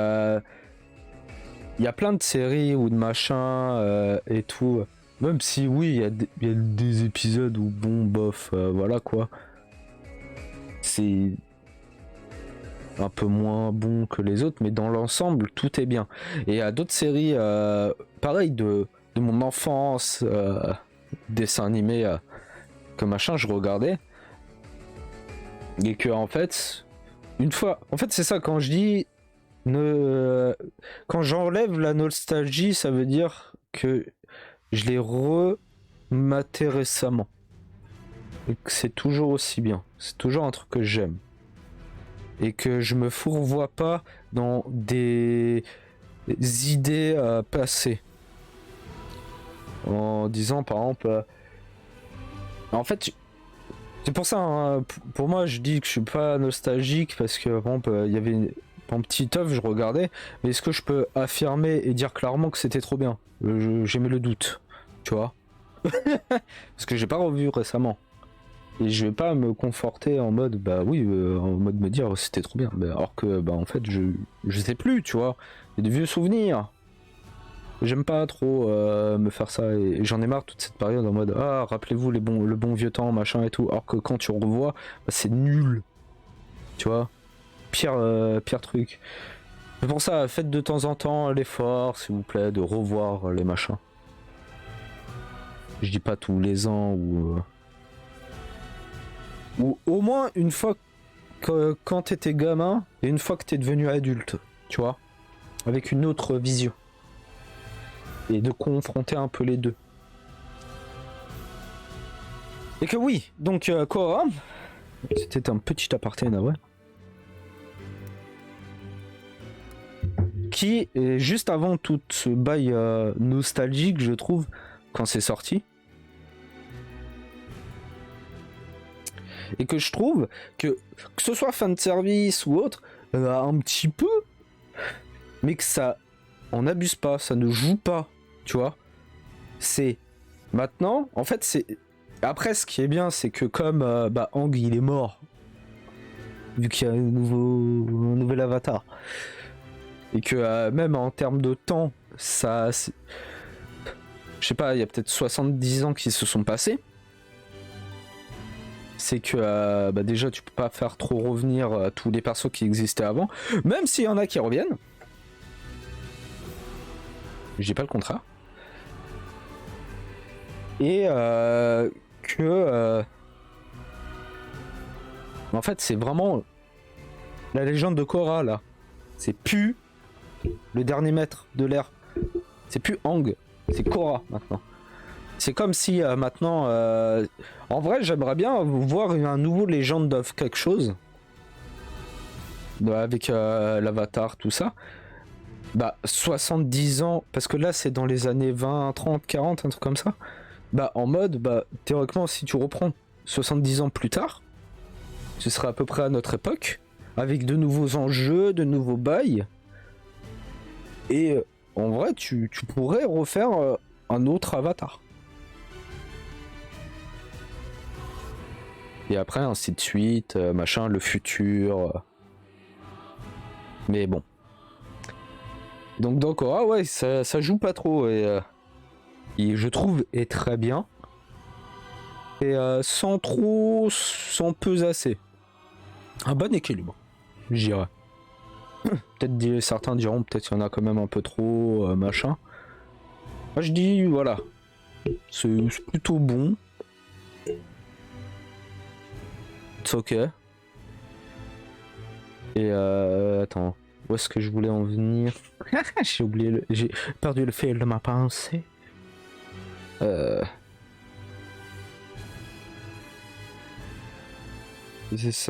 il y a plein de séries ou de machins et tout. Même si oui, il y a des épisodes où bon, bof, voilà quoi. C'est un peu moins bon que les autres, mais dans l'ensemble, tout est bien. Et il y a d'autres séries, pareil, de mon enfance, dessins animés, que machin, je regardais. Et que en fait, une fois... En fait, c'est ça, quand je dis... Quand j'enlève la nostalgie, ça veut dire que je l'ai rematé récemment. Et que c'est toujours aussi bien. C'est toujours un truc que j'aime. Et que je me fourvoie pas dans des idées passées. En disant par exemple... En fait, c'est pour ça, hein, pour moi, je dis que je suis pas nostalgique parce que par exemple, il y avait... En petit œuf, je regardais, mais est-ce que je peux affirmer et dire clairement que c'était trop bien? J'aimais le doute, tu vois. Parce que j'ai pas revu récemment. Et je vais pas me conforter en mode, bah oui, en mode me dire c'était trop bien. Bah, alors que, bah en fait, je sais plus, tu vois. Il y a des vieux souvenirs. J'aime pas trop me faire ça et j'en ai marre toute cette période en mode, ah, rappelez-vous le bon vieux temps, machin et tout. Alors que quand tu revois, bah, c'est nul. Tu vois. Pire truc. C'est pour ça, faites de temps en temps l'effort, s'il vous plaît, de revoir les machins. Je dis pas tous les ans ou au moins une fois que quand t'étais gamin et une fois que t'es devenu adulte, tu vois, avec une autre vision et de confronter un peu les deux. Et que oui, donc Korra, c'était un petit aparté, ouais. Qui est juste avant tout ce bail nostalgique, je trouve, quand c'est sorti. Et que je trouve que ce soit fan service ou autre, un petit peu, mais que ça on n'abuse pas, ça ne joue pas, tu vois. C'est maintenant, en fait, c'est après ce qui est bien, c'est que comme Aang il est mort, vu qu'il y a un nouvel avatar. Et que même en termes de temps, ça... Je sais pas, il y a peut-être 70 ans qui se sont passés. C'est que déjà tu peux pas faire trop revenir tous les persos qui existaient avant. Même s'il y en a qui reviennent. Je dis pas le contraire. Et que... En fait c'est vraiment... La légende de Korra là. C'est plus... le dernier maître de l'air. C'est plus Aang, c'est Korra maintenant. C'est comme si maintenant... En vrai, j'aimerais bien voir un nouveau Legend of quelque chose. Avec l'avatar, tout ça. Bah, 70 ans, parce que là, c'est dans les années 20, 30, 40, un truc comme ça. Bah, en mode, bah, théoriquement, si tu reprends 70 ans plus tard, ce serait à peu près à notre époque, avec de nouveaux enjeux, de nouveaux bails. Et en vrai, tu pourrais refaire un autre avatar. Et après, ainsi de suite, machin, le futur. Mais bon. Donc dans Korra, ouais, ça joue pas trop. Et je trouve est très bien. Et sans sans pesasser. Un bon équilibre, je dirais. Peut-être certains diront, peut-être qu'il y en a quand même un peu trop, machin. Moi je dis, voilà. C'est plutôt bon. C'est ok. Et attends, où est-ce que je voulais en venir? J'ai perdu le fil de ma pensée. Ça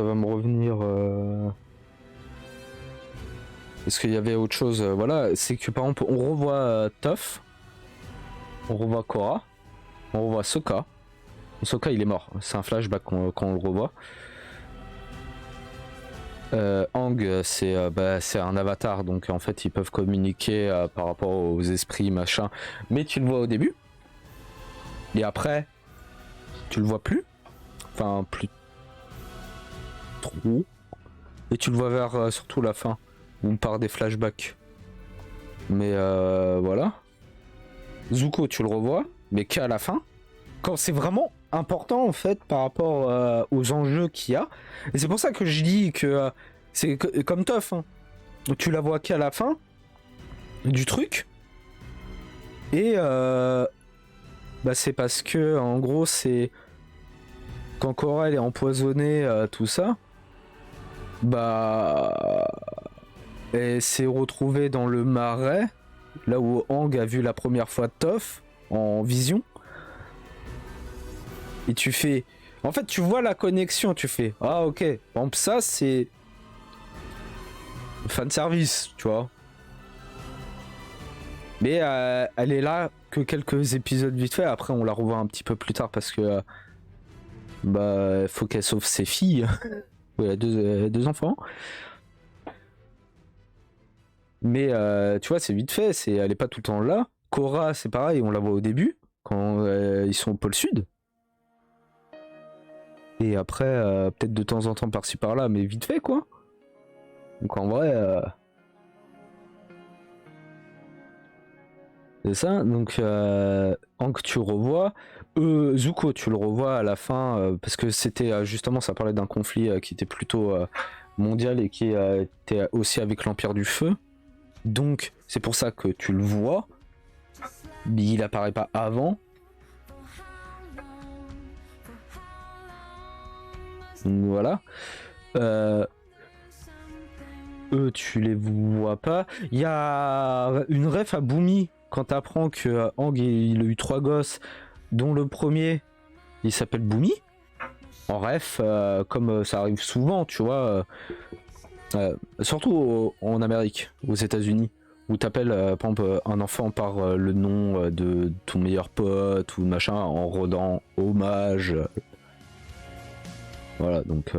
va me revenir. Est-ce qu'il y avait autre chose? Voilà, c'est que par exemple, on revoit Toph, on revoit Korra, on revoit Sokka. Sokka, il est mort. C'est un flashback quand on le revoit. Aang, c'est un avatar, donc en fait, ils peuvent communiquer par rapport aux esprits, machin. Mais tu le vois au début. Et après, tu le vois plus. Enfin, plus trop. Et tu le vois vers surtout la fin. Ou par des flashbacks. Mais voilà. Zuko, tu le revois, mais qu'à la fin. Quand c'est vraiment important en fait par rapport aux enjeux qu'il y a. Et c'est pour ça que je dis que c'est comme Toph. Hein. Tu la vois qu'à la fin du truc. Et bah c'est parce que en gros c'est quand Korra elle est empoisonnée, tout ça. Bah elle s'est retrouvée dans le marais, là où Aang a vu la première fois Toph en vision. Et tu fais... En fait, tu vois la connexion, tu fais... Ah, ok. Par exemple, ça, c'est... Fanservice, tu vois. Mais elle est là que quelques épisodes vite fait. Après, on la revoit un petit peu plus tard parce que... bah, faut qu'elle sauve ses filles. Oui, elle a deux enfants. Mais, tu vois, c'est vite fait. Elle est pas tout le temps là. Korra, c'est pareil, on la voit au début. Quand ils sont au pôle sud. Et après, peut-être de temps en temps par-ci par-là, mais vite fait quoi. Donc en vrai, c'est ça. Donc Hank, tu revois. Zuko, tu le revois à la fin, parce que c'était justement, ça parlait d'un conflit qui était plutôt mondial et qui était aussi avec l'Empire du Feu. Donc c'est pour ça que tu le vois. Mais il apparaît pas avant. Voilà. Eux, tu les vois pas. Il y a une ref à Boomy quand t'apprends que Aang il a eu 3 gosses, dont le premier il s'appelle Boomy. En ref, comme ça arrive souvent, tu vois, surtout en Amérique, aux États-Unis, où t'appelles par exemple un enfant par le nom de ton meilleur pote ou machin en rendant hommage. Voilà, donc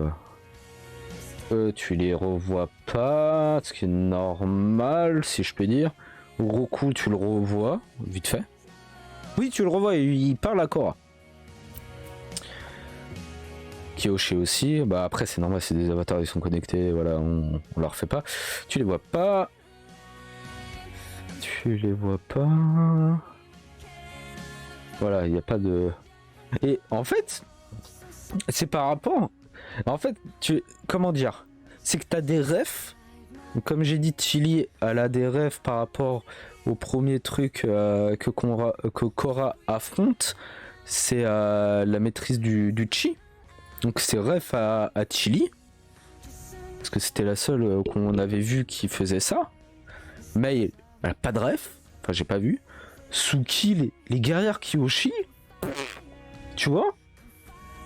tu les revois pas, ce qui est normal, si je peux dire. Roku, tu le revois, vite fait. Oui, tu le revois, il parle à Korra. Kyoshi aussi, bah après c'est normal, c'est des avatars, ils sont connectés, voilà, on leur refait pas. Tu les vois pas. Tu les vois pas. Voilà, il n'y a pas de... Et en fait... C'est par rapport. En fait, comment dire? C'est que t'as des refs. Comme j'ai dit, Chili, elle a des refs par rapport au premier truc que Korra affronte. C'est la maîtrise du chi. Donc c'est ref à Chili. Parce que c'était la seule qu'on avait vu qui faisait ça. Mais elle a pas de ref. Enfin, j'ai pas vu. Suki, les guerrières Kyoshi. Tu vois?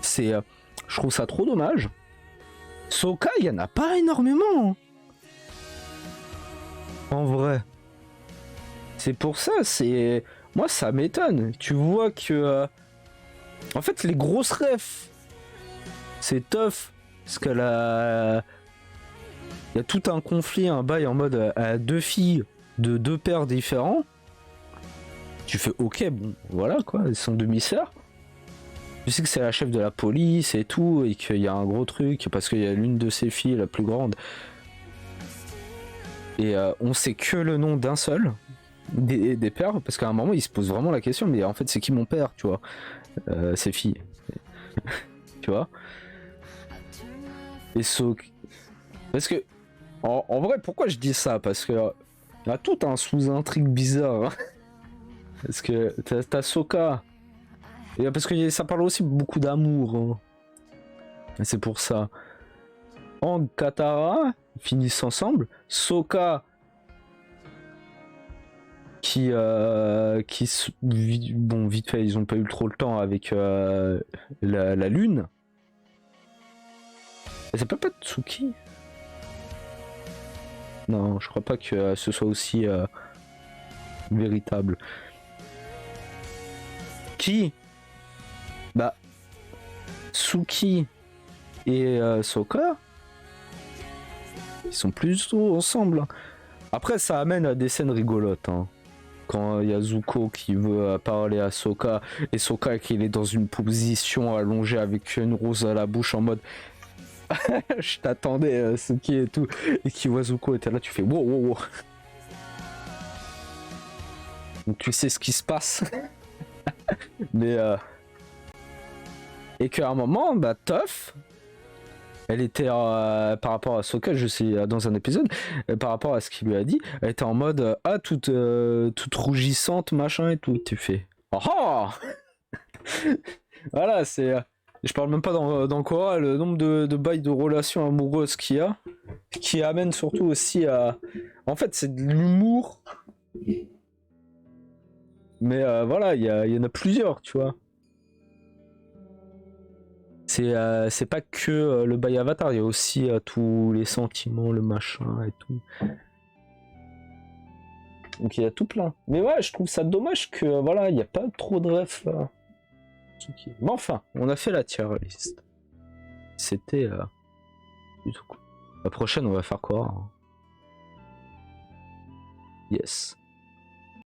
C'est... je trouve ça trop dommage. Sokka, il y en a pas énormément. Hein. En vrai. C'est pour ça, c'est... Moi, ça m'étonne. Tu vois que... En fait, les grosses refs, c'est tough. Parce que là... Il y a tout un conflit, un bail en mode à deux filles de deux pères différents. Tu fais ok, bon, voilà quoi, elles sont demi-sœurs. Tu sais que c'est la chef de la police et tout, et qu'il y a un gros truc, parce qu'il y a l'une de ses filles, la plus grande. Et on sait que le nom d'un seul des pères, parce qu'à un moment, il se pose vraiment la question, mais en fait, c'est qui mon père, tu vois, ses filles. Tu vois. Et parce que, en vrai, pourquoi je dis ça? Parce que il y a tout un sous-intrigue bizarre. Hein. Parce que t'as Sokka. Et parce que ça parle aussi beaucoup d'amour. Hein. Et c'est pour ça. Aang, Katara finissent ensemble. Sokka qui bon, vite fait, ils ont pas eu trop le temps avec la lune. Et ça peut pas être Tsuki? Non, je crois pas que ce soit aussi véritable. Qui? Bah, Suki et Sokka, ils sont plutôt ensemble. Après, ça amène à des scènes rigolotes. Hein. Quand il y a Zuko qui veut parler à Sokka et Sokka qui est dans une position allongée avec une rose à la bouche en mode je t'attendais, Suki et tout, et qui voit Zuko et t'es là, tu fais wow wow wow. Donc tu sais ce qui se passe. Mais et qu'à un moment, bah Toph, elle était par rapport à Sokka, je sais dans un épisode, par rapport à ce qu'il lui a dit, elle était en mode ah toute rougissante machin et tout. Tu fais oh. Voilà, c'est je parle même pas dans Korra, le nombre de bails de relations amoureuses qu'il y a, qui amène surtout aussi à en fait c'est de l'humour. Mais voilà, il y en a plusieurs, tu vois. C'est pas que le bail Avatar, il y a aussi tous les sentiments, le machin et tout. Donc il y a tout plein. Mais ouais, je trouve ça dommage que voilà, il n'y a pas trop de refs. Mais enfin, on a fait la tier list. C'était du tout cool. La prochaine, on va faire quoi? Hein. Yes.